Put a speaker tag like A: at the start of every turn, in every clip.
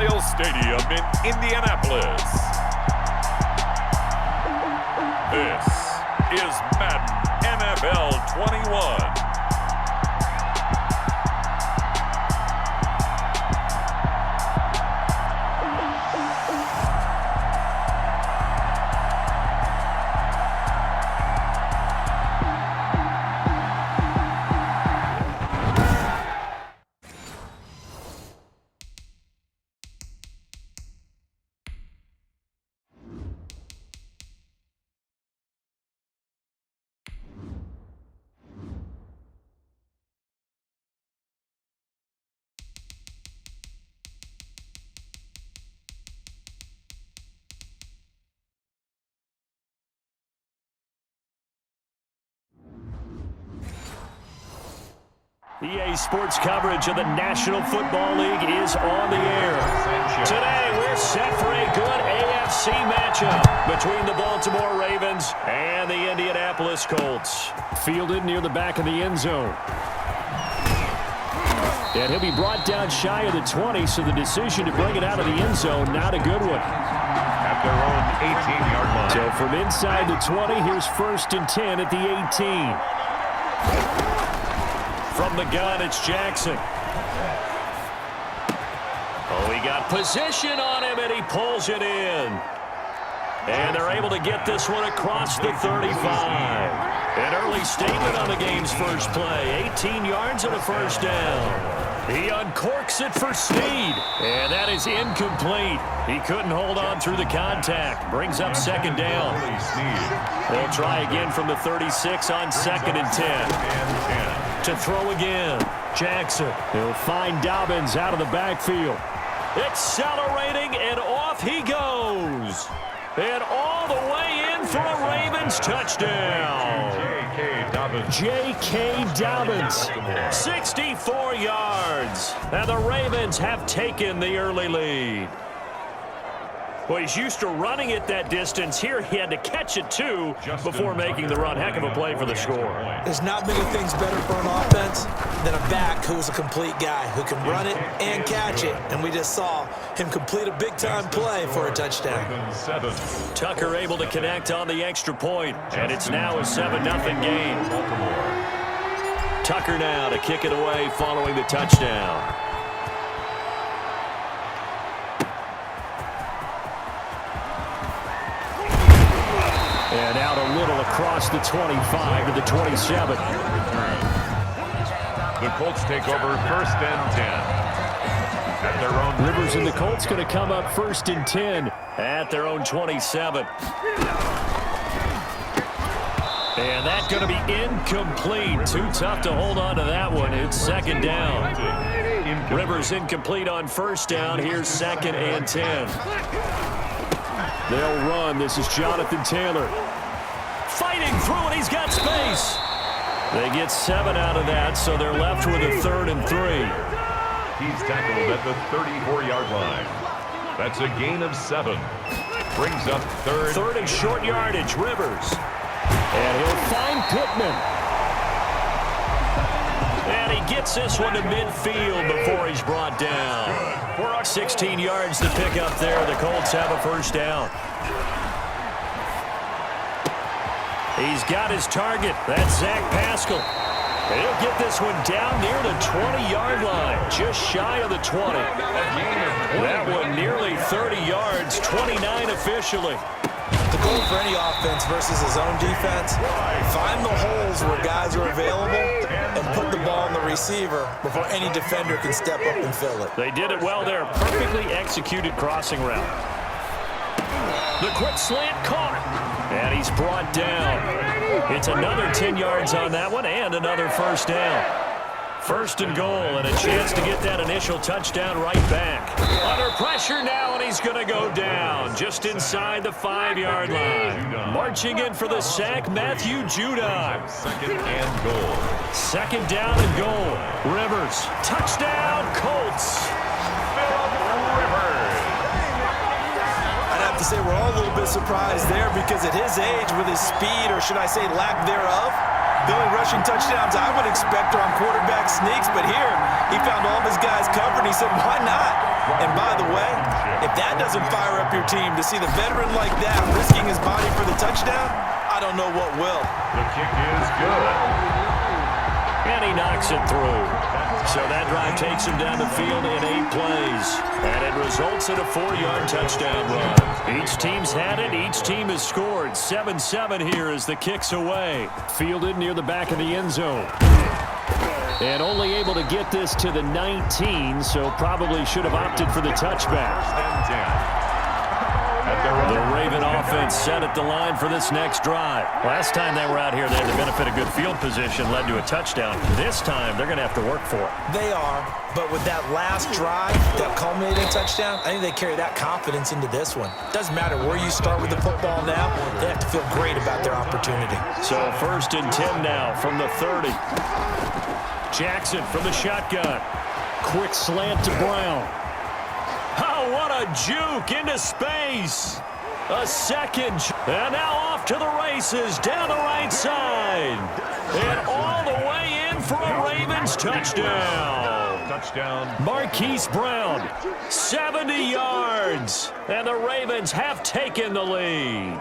A: Memorial Stadium in Indianapolis. This is Madden NFL 21.
B: EA Sports coverage of the National Football League is on the air. Today, we're set for a good AFC matchup between the Baltimore Ravens and the Indianapolis Colts. Fielded near the back of the end zone. And he'll be brought down shy of the 20, so the decision to bring it out of the end zone, not a good one.
A: At their own 18-yard line.
B: So from inside the 20, here's 1st and 10 at the 18. From the gun, it's Jackson. Oh, he got position on him, and he pulls it in. And they're able to get this one across the 35. An early statement on the game's first play. 18 yards and a first down. He uncorks it for Snead. And that is incomplete. He couldn't hold on through the contact. Brings up 2nd down. They'll try again from the 36 on 2nd and 10. To throw again. Jackson. He'll find Dobbins out of the backfield. Accelerating, and off he goes. And all the way in for a Ravens touchdown. J.K. Dobbins. 64 yards. And the Ravens have taken the early lead. Well, he's used to running it that distance. Here he had to catch it, too, before making the run. Heck of a play for the score.
C: There's not many things better for an offense than a back who's a complete guy, who can run it and catch it. And we just saw him complete a big-time play for a touchdown.
B: Tucker able to connect on the extra point, and it's now a 7-0 game. Tucker now to kick it away following the touchdown. And out a little across the 25 to the 27.
A: The Colts take over 1st and 10. At their own.
B: Rivers and the Colts going to come up 1st and 10 at their own 27. And that's going to be incomplete. Too tough to hold on to that one. It's 2nd down. Rivers incomplete on 1st down. Here's 2nd and 10. They'll run. This is Jonathan Taylor. Fighting through, and he's got space. They get 7 out of that, so they're left with a 3rd and 3.
A: He's tackled at the 34-yard line. That's a gain of 7. Brings up
B: 3rd and short yardage, Rivers. And he'll find Pittman. And he gets this one to midfield before he's brought down. 16 yards to pick up there. The Colts have a 1st down. He's got his target. That's Zach Pascal. He'll get this one down near the 20-yard line, just shy of the 20. That one nearly 30 yards, 29 officially.
C: The goal for any offense versus his own defense, find the holes where guys are available and put the ball on the receiver before any defender can step up and fill it.
B: They did it well there. Perfectly executed crossing route. The quick slant caught. And he's brought down. It's another 10 yards on that one and another 1st down. 1st and goal, and a chance to get that initial touchdown right back. Under pressure now, and he's going to go down just inside the 5-yard line. Marching in for the sack, Matthew Judon.
A: 2nd and goal.
B: 2nd down and goal. Rivers. Touchdown, Colts.
C: I'd have to say we're all a little bit surprised there because at his age, with his speed, or should I say lack thereof, the only rushing touchdowns I would expect are on quarterback sneaks, but here he found all of his guys covered, and he said, why not? And by the way, that doesn't fire up your team, to see the veteran like that risking his body for the touchdown, I don't know what will.
A: The kick is good.
B: And he knocks it through. So that drive takes him down the field in 8 plays. And it results in a 4-yard touchdown run. Each team's had it. Each team has scored. 7-7 here as the kick's away. Fielded near the back of the end zone. And only able to get this to the 19, so probably should have opted for the touchback.
A: First and 10.
B: The Raven offense set at the line for this next drive. Last time they were out here, they had the benefit of good field position, led to a touchdown. This time, they're going to have to work for it.
C: They are, but with that last drive, that culminating touchdown, I think they carry that confidence into this one. Doesn't matter where you start with the football now, they have to feel great about their opportunity.
B: So first and 10 now from the 30. Jackson from the shotgun. Quick slant to Brown. Oh, what a juke into space. A second. And now off to the races down the right side. And all the way in for a Ravens touchdown.
A: Touchdown.
B: Marquise Brown, 70 yards. And the Ravens have taken the lead.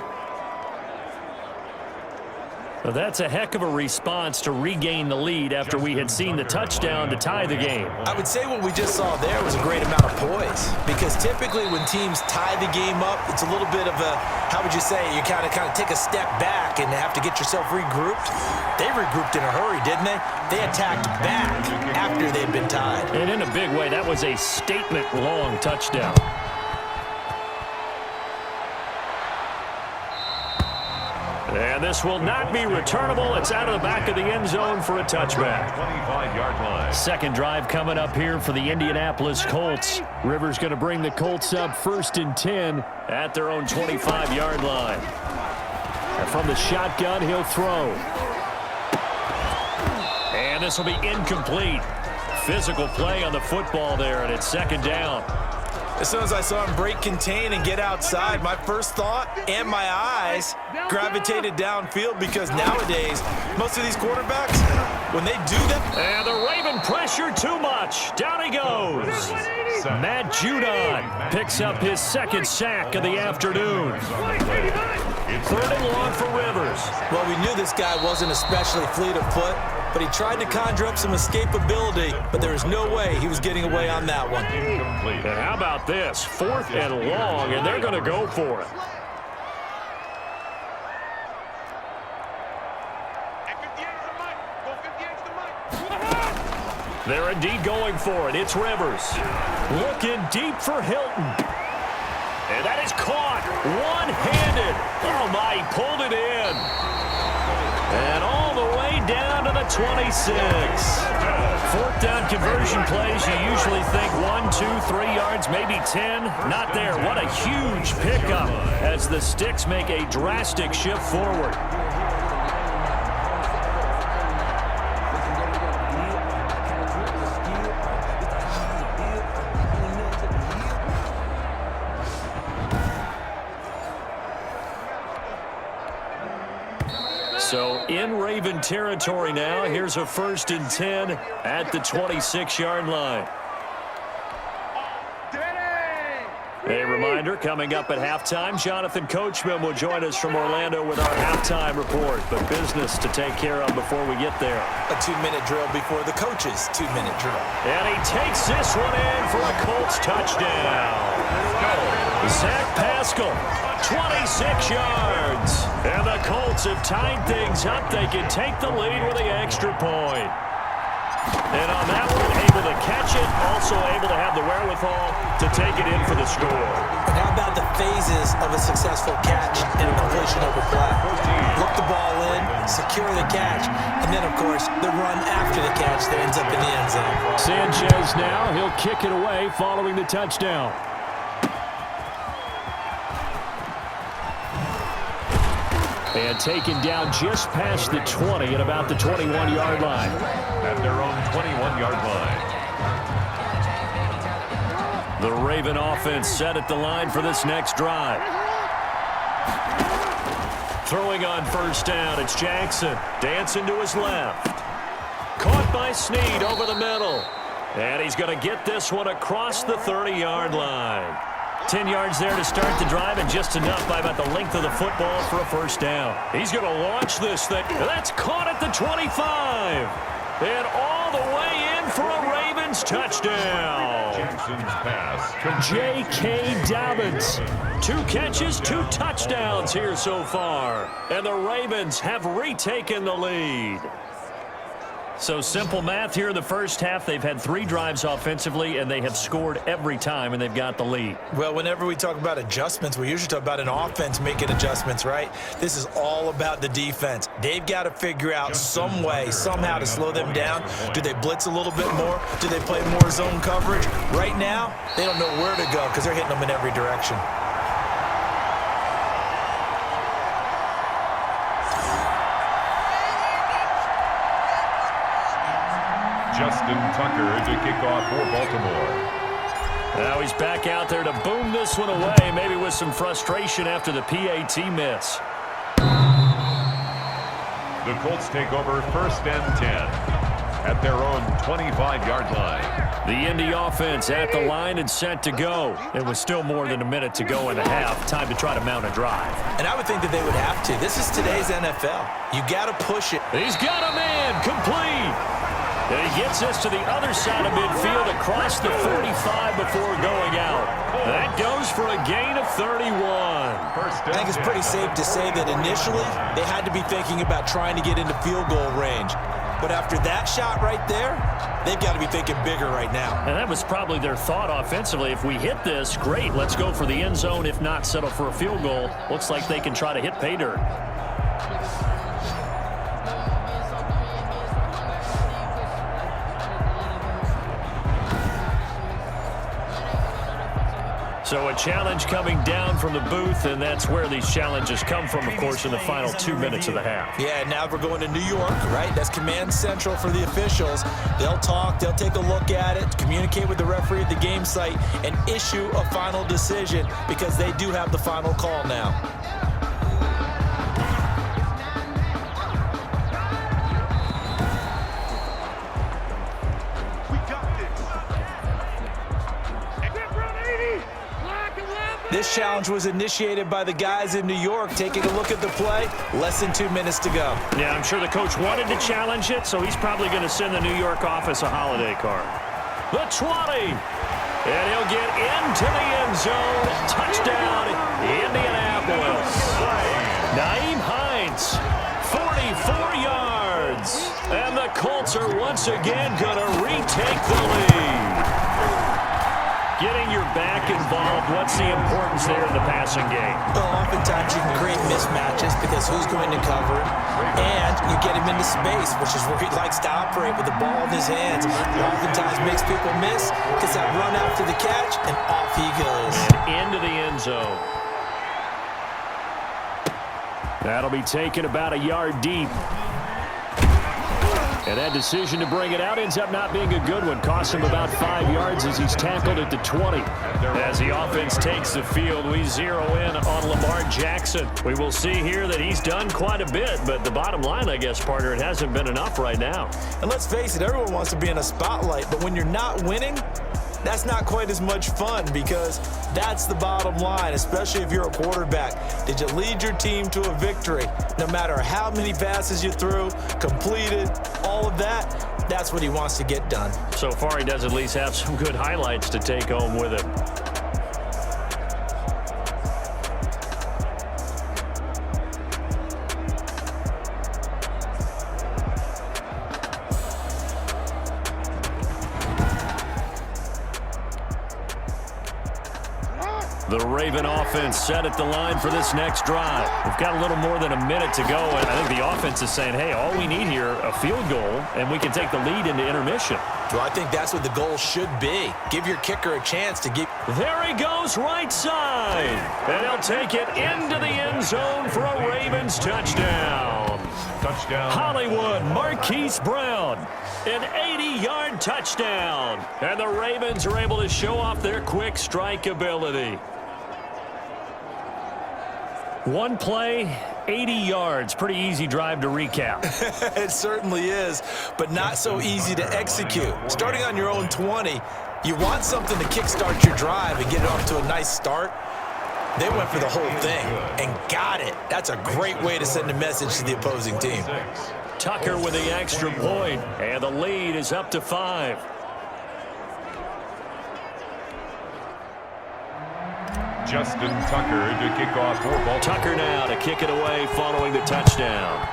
B: Well, that's a heck of a response to regain the lead after we had seen the touchdown to tie the game.
C: I would say what we just saw there was a great amount of poise, because typically when teams tie the game up, it's a little bit of a, how would you say, you kind of take a step back and have to get yourself regrouped. They regrouped in a hurry, didn't they? They attacked back after they'd been tied.
B: And in a big way, that was a statement-long touchdown. And this will not be returnable. It's out of the back of the end zone for a touchback.
A: 25-yard line.
B: Second drive coming up here for the Indianapolis Colts. Rivers going to bring the Colts up first and 10 at their own 25-yard line. And from the shotgun, he'll throw. And this will be incomplete. Physical play on the football there, and it's second down.
C: As soon as I saw him break contain and get outside, my first thought and my eyes gravitated downfield, because nowadays, most of these quarterbacks, when they do that...
B: And the Raven pressure too much. Down he goes. Matt Judon picks up his second sack of the afternoon. Third and long for Rivers.
C: Well, we knew this guy wasn't especially fleet of foot, but he tried to conjure up some escapability, but there was no way he was getting away on that one.
B: And how about this? Fourth and long, and they're going to go for it. They're indeed going for it. It's Rivers. Looking deep for Hilton. And that is caught one-handed. Oh, my, he pulled it in. And all the way down to the 26. Fourth down conversion plays, you usually think 1, 2, 3 yards, maybe 10. Not there. What a huge pickup as the Sticks make a drastic shift forward. So in Raven territory now. Here's a first and 10 at the 26-yard line. A reminder, coming up at halftime, Jonathan Coachman will join us from Orlando with our halftime report. But business to take care of before we get there.
C: A 2-minute drill before the coach's 2-minute drill.
B: And he takes this one in for a Colts touchdown. Zach Pascal, 26 yards. And the Colts have tied things up. They can take the lead with the extra point. And on that one, able to catch it, also able to have the wherewithal to take it in for the score.
C: And how about the phases of a successful catch and a completion over play? Look the ball in, secure the catch, and then, of course, the run after the catch that ends up in the end zone.
B: Sanchez now, he'll kick it away following the touchdown. And taken down just past the 20 at about the 21-yard line.
A: At their own 21-yard line.
B: The Raven offense set at the line for this next drive. Throwing on first down, it's Jackson. Dancing to his left. Caught by Snead over the middle. And he's going to get this one across the 30-yard line. 10 yards there to start the drive, and just enough by about the length of the football for a first down. He's going to launch this thing. That's caught at the 25. And all the way in for a Ravens touchdown.
A: Jackson's pass.
B: J.K. Dobbins. 2 catches, 2 touchdowns here so far. And the Ravens have retaken the lead. So simple math here in the first half. They've had 3 drives offensively, and they have scored every time, and they've got the lead.
C: Well, whenever we talk about adjustments, we usually talk about an offense making adjustments, right? This is all about the defense. They've got to figure out some way, somehow to slow them down. Do they blitz a little bit more? Do they play more zone coverage? Right now, they don't know where to go because they're hitting them in every direction.
A: Justin Tucker to kick off for Baltimore.
B: Now he's back out there to boom this one away, maybe with some frustration after the PAT miss.
A: The Colts take over 1st and 10 at their own 25-yard line.
B: The Indy offense at the line and set to go. It was still more than a minute to go in the half. Time to try to mount a drive.
C: And I would think that they would have to. This is today's NFL. You got to push it.
B: He's got a man complete. And he gets us to the other side of midfield across the 45 before going out. That goes for a gain of 31.
C: I think it's pretty safe to say that initially they had to be thinking about trying to get into field goal range. But after that shot right there, they've got to be thinking bigger right now.
B: And that was probably their thought offensively. If we hit this, great, let's go for the end zone. If not, settle for a field goal. Looks like they can try to hit pay dirt. So a challenge coming down from the booth, and that's where these challenges come from, of course, in the final 2 minutes of the half.
C: Yeah, now we're going to New York, right? That's command central for the officials. They'll talk, they'll take a look at it, communicate with the referee at the game site, and issue a final decision because they do have the final call now. This challenge was initiated by the guys in New York. Taking a look at the play, less than 2 minutes to go.
B: Yeah, I'm sure the coach wanted to challenge it, so he's probably going to send the New York office a holiday card. The 20, and he'll get into the end zone. Touchdown, Indianapolis. Nyheim Hines, 44 yards. And the Colts are once again going to retake the lead. Getting your back involved, what's the importance there in the passing game?
C: Well, oftentimes you can create mismatches because who's going to cover it, and you get him into space, which is where he likes to operate with the ball in his hands. Oftentimes makes people miss, gets that run after the catch, and off he goes.
B: And into the end zone. That'll be taken about a yard deep. And that decision to bring it out ends up not being a good one. Costs him about 5 yards as he's tackled at the 20. As the offense takes the field, we zero in on Lamar Jackson. We will see here that he's done quite a bit, but the bottom line, I guess, partner, it hasn't been enough right now.
C: And let's face it, everyone wants to be in a spotlight, but when you're not winning, that's not quite as much fun because that's the bottom line, especially if you're a quarterback. Did you lead your team to a victory? No matter how many passes you threw, completed, all of that, that's what he wants to get done.
B: So far, he does at least have some good highlights to take home with him. The Raven offense set at the line for this next drive. We've got a little more than a minute to go, and I think the offense is saying, hey, all we need here, a field goal, and we can take the lead into intermission.
C: Well, I think that's what the goal should be. Give your kicker a chance to get...
B: There he goes right side. And he'll take it into the end zone for a Ravens touchdown.
A: Touchdown.
B: Hollywood, Marquise Brown. An 80-yard touchdown. And the Ravens are able to show off their quick strike ability. One play, 80 yards. Pretty easy drive to recap.
C: It certainly is, but not so easy to execute. Starting on your own 20, You want something to kickstart your drive and get it off to a nice start. They went for the whole thing and got it. That's a great way to send a message to the opposing team.
B: Tucker with the extra point, and the lead is up to 5.
A: Justin Tucker to kick off for Baltimore.
B: Tucker now to kick it away following the touchdown.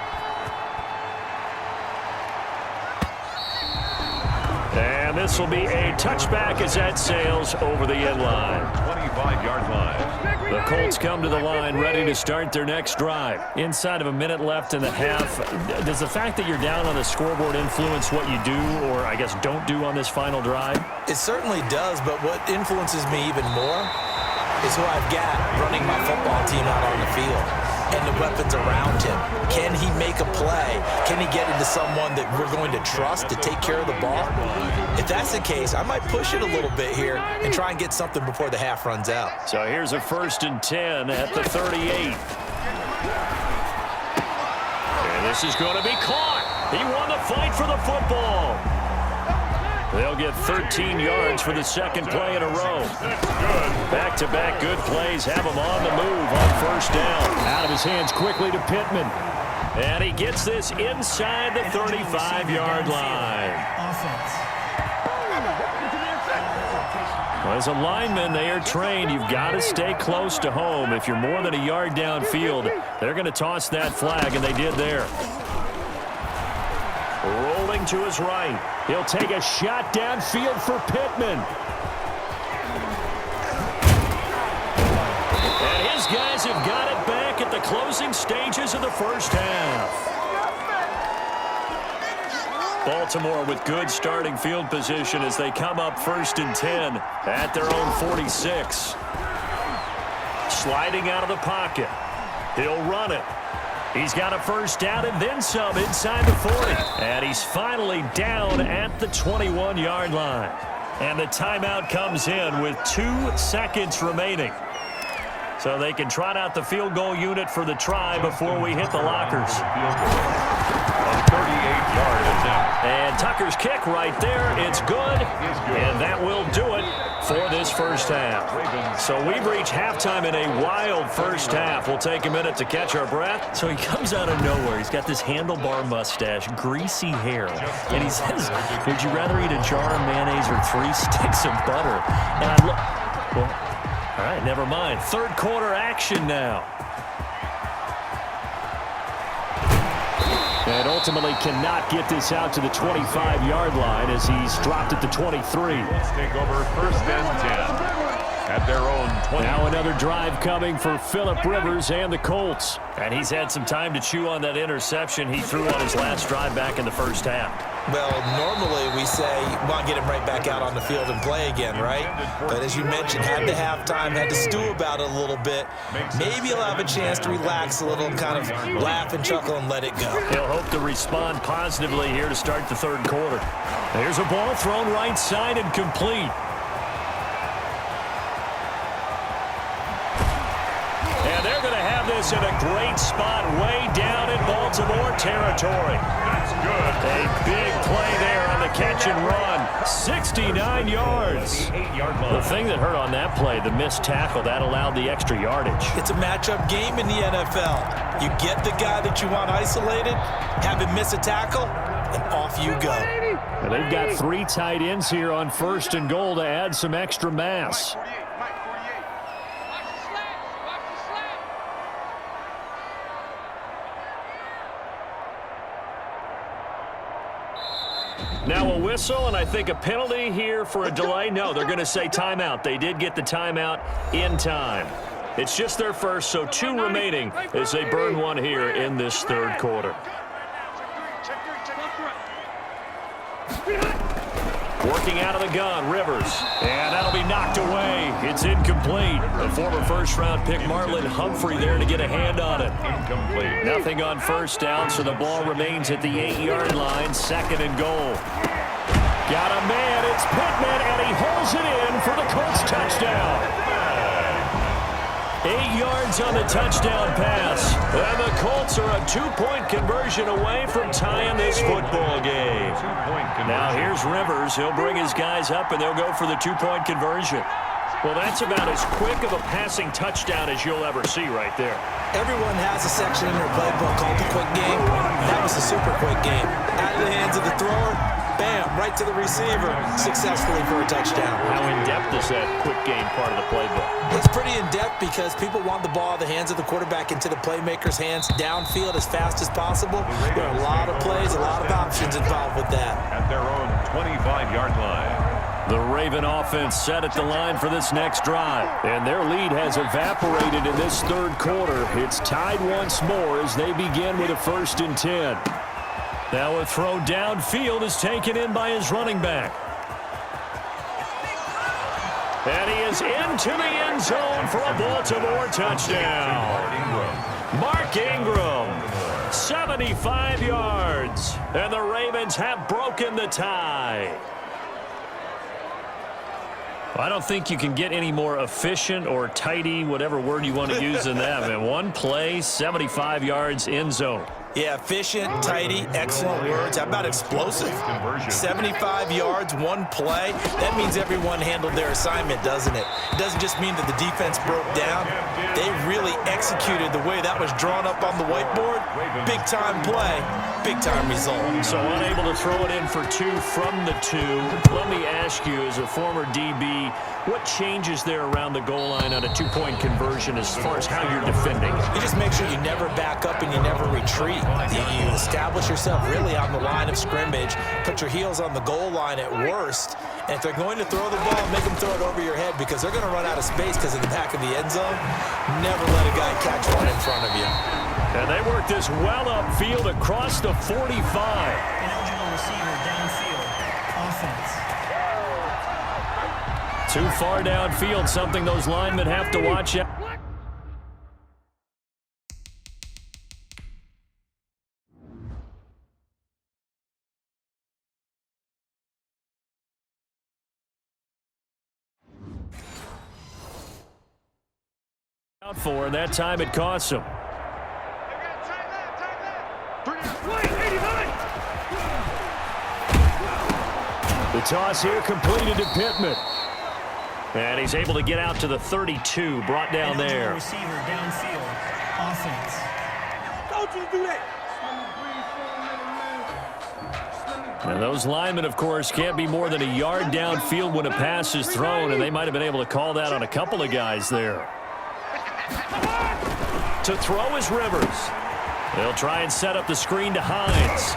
B: And this will be a touchback as that sails over the end line.
A: 25-yard line.
B: The Colts come to the line ready to start their next drive. Inside of a minute left in the half, does the fact that you're down on the scoreboard influence what you do or, I guess, don't do on this final drive?
C: It certainly does, but what influences me even more is who I've got running my football team out on the field and the weapons around him. Can he make a play? Can he get into someone that we're going to trust to take care of the ball? If that's the case, I might push it a little bit here and try and get something before the half runs out.
B: So here's a 1st and 10 at the 38. And this is going to be caught. He won the fight for the football. They'll get 13 yards for the second play in a row. Back-to-back good plays have him on the move on 1st down. Out of his hands quickly to Pittman. And he gets this inside the 35-yard line. Well, as a lineman, they are trained. You've got to stay close to home. If you're more than a yard downfield, they're going to toss that flag, and they did there. Rolling to his right. He'll take a shot downfield for Pittman. And his guys have got it back at the closing stages of the first half. Baltimore with good starting field position as they come up 1st and 10 at their own 46. Sliding out of the pocket. He'll run it. He's got a 1st down and then some inside the 40. And he's finally down at the 21-yard line. And the timeout comes in with 2 seconds remaining. So they can trot out the field goal unit for the try before we hit the lockers.
A: A 38-yard attempt.
B: And Tucker's kick right there. It's good. And that will do it for this first half. So we've reached halftime in a wild first half. We'll take a minute to catch our breath. So he comes out of nowhere. He's got this handlebar mustache, greasy hair. And he says, would you rather eat a jar of mayonnaise or 3 sticks of butter? And I look, well, all right, never mind. 3rd quarter action now. And ultimately cannot get this out to the 25-yard line as he's dropped at the 23.
A: Let's take over 1st and 10 at their own 20.
B: Now another drive coming for Phillip Rivers and the Colts. And he's had some time to chew on that interception he threw on his last drive back in the first half.
C: Well, normally we say, want to get him right back out on the field and play again, right? But as you mentioned, had the halftime, had to stew about it a little bit. Maybe he'll have a chance to relax a little and kind of laugh and chuckle and let it go.
B: He'll hope to respond positively here to start the 3rd quarter. There's a ball thrown right side and complete. And they're going to have this in a great spot way down in Baltimore territory.
A: That's good.
B: A big play there on the catch and run. 69 yards. The thing that hurt on that play, the missed tackle, that allowed the extra yardage.
C: It's a matchup game in the NFL. You get the guy that you want isolated, have him miss a tackle, and off you go.
B: And they've got 3 tight ends here on 1st and goal to add some extra mass. Now a whistle, and I think a penalty here for a delay. No, they're going to say timeout. They did get the timeout in time. It's just their first, so 2 remaining as they burn 1 here in this 3rd quarter. Working out of the gun, Rivers. And that'll be knocked away. It's incomplete. The former 1st-round pick, Marlon Humphrey, there to get a hand on it.
A: Incomplete.
B: Nothing on 1st down, so the ball remains at the 8-yard line, 2nd and goal. Got a man, it's Pittman, and he holds it in for the Colts touchdown. 8 yards on the touchdown pass. And the Colts are a 2-point conversion away from tying this football game. Now here's Rivers. He'll bring his guys up, and they'll go for the 2-point conversion. Well, that's about as quick of a passing touchdown as you'll ever see right there.
C: Everyone has a section in their playbook called the quick game. That was the super quick game. Out of the hands of the thrower, bam, right to the receiver, successfully for a touchdown.
B: How in-depth is that quick game part of the playbook?
C: It's pretty in-depth because people want the ball out of the hands of the quarterback into the playmaker's hands downfield as fast as possible. There are a lot of plays, a lot of options involved with that.
A: At their own 25-yard line.
B: The Raven offense set at the line for this next drive. And their lead has evaporated in this third quarter. It's tied once more as they begin with a 1st and 10. Now a throw downfield is taken in by his running back. And he is into the end zone for a Baltimore touchdown. Mark Ingram, 75 yards. And the Ravens have broken the tie. I don't think you can get any more efficient or tidy, whatever word you want to use in that, man. One play, 75 yards, end zone.
C: Yeah, efficient, tidy, excellent words. How about explosive? 75 yards, one play. That means everyone handled their assignment, doesn't it? It doesn't just mean that the defense broke down. They really executed the way that was drawn up on the whiteboard. Big-time play, big-time result.
B: So unable to throw it in for 2 from the 2. Let me ask you, as a former DB, what changes there around the goal line on a 2-point conversion as far as how you're defending?
C: You just make sure you never back up and you never retreat. You establish yourself really on the line of scrimmage, put your heels on the goal line at worst, and if they're going to throw the ball, make them throw it over your head because they're going to run out of space because of the back of the end zone. Never let a guy catch one in front of you.
B: And they work this well upfield across the 45.
D: Eligible receiver downfield. Offense.
B: Too far downfield, something those linemen have to watch out. For that time it costs him. The toss here completed to Pittman. And he's able to get out to the 32, brought down there.
D: Receiver downfield. Offense.
E: Coaches do that.
B: And those linemen, of course, can't be more than a yard downfield when a pass is thrown, and they might have been able to call that on a couple of guys there. To throw is Rivers. They'll try and set up the screen to Hines.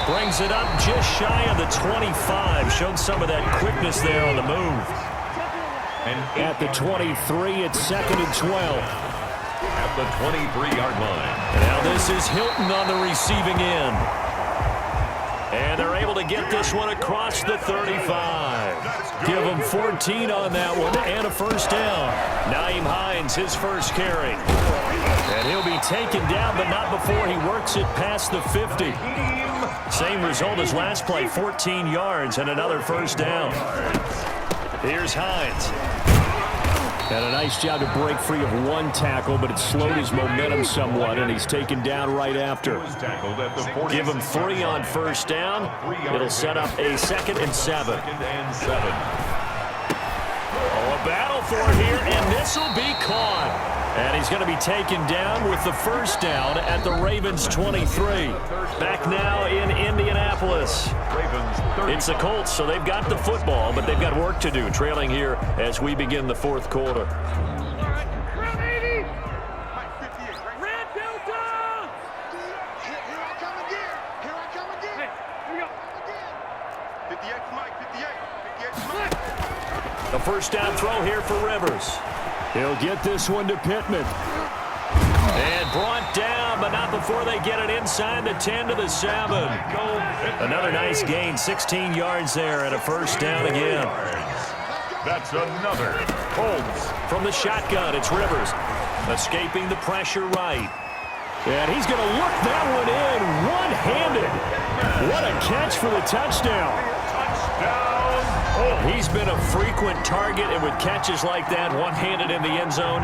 B: Brings it up just shy of the 25. Showed some of that quickness there on the move. And at the 23, it's 2nd and 12.
A: At the 23-yard line.
B: Now this is Hilton on the receiving end. And they're able to get this one across the 35. Give them 14 on that one and a 1st down. Nyheim Hines, his first carry. And he'll be taken down, but not before he works it past the 50. Same result as last play, 14 yards and another 1st down. Here's Hines. And a nice job to break free of one tackle, but it slowed his momentum somewhat, and he's taken down right after. Give him 3 on 1st down. It'll set up a 2nd and 7. Oh, a battle for it here, and this will be caught. And he's going to be taken down with the 1st down at the Ravens 23. Back now in Indianapolis. It's the Colts, so they've got the football, but they've got work to do, trailing here as we begin the 4th quarter. The 1st down throw here for Rivers. He'll get this one to Pittman. And brought down, but not before they get it inside the 10 to the 7. Another nice gain, 16 yards there and a 1st down again.
A: That's another.
B: Holmes from the shotgun. It's Rivers escaping the pressure right. And he's going to look that one in one-handed. What a catch for the touchdown. He's been a frequent target, and with catches like that, one-handed in the end zone,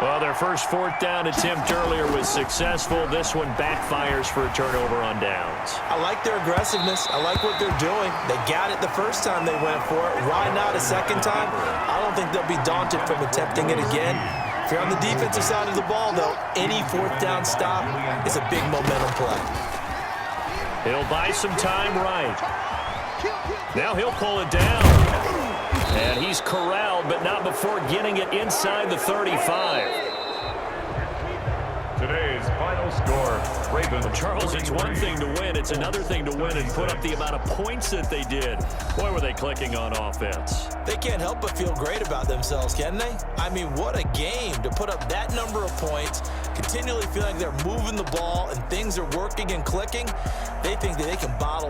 B: Well, their first fourth down attempt earlier was successful. This one backfires for a turnover on downs.
C: I like their aggressiveness. I like what they're doing. They got it the first time they went for it. Why not a second time? I don't think they'll be daunted from attempting it again. If you're on the defensive side of the ball, though, any fourth down stop is a big momentum play.
B: He'll buy some time right. Now he'll pull it down. And he's corralled, but not before getting it inside the 35.
A: Today's final score, Ravens.
B: Charles, it's one thing to win. It's another thing to win and put up the amount of points that they did. Boy, were they clicking on offense.
C: They can't help but feel great about themselves, can they? I mean, what a game to put up that number of points, continually feel like they're moving the ball and things are working and clicking. They think that they can bottle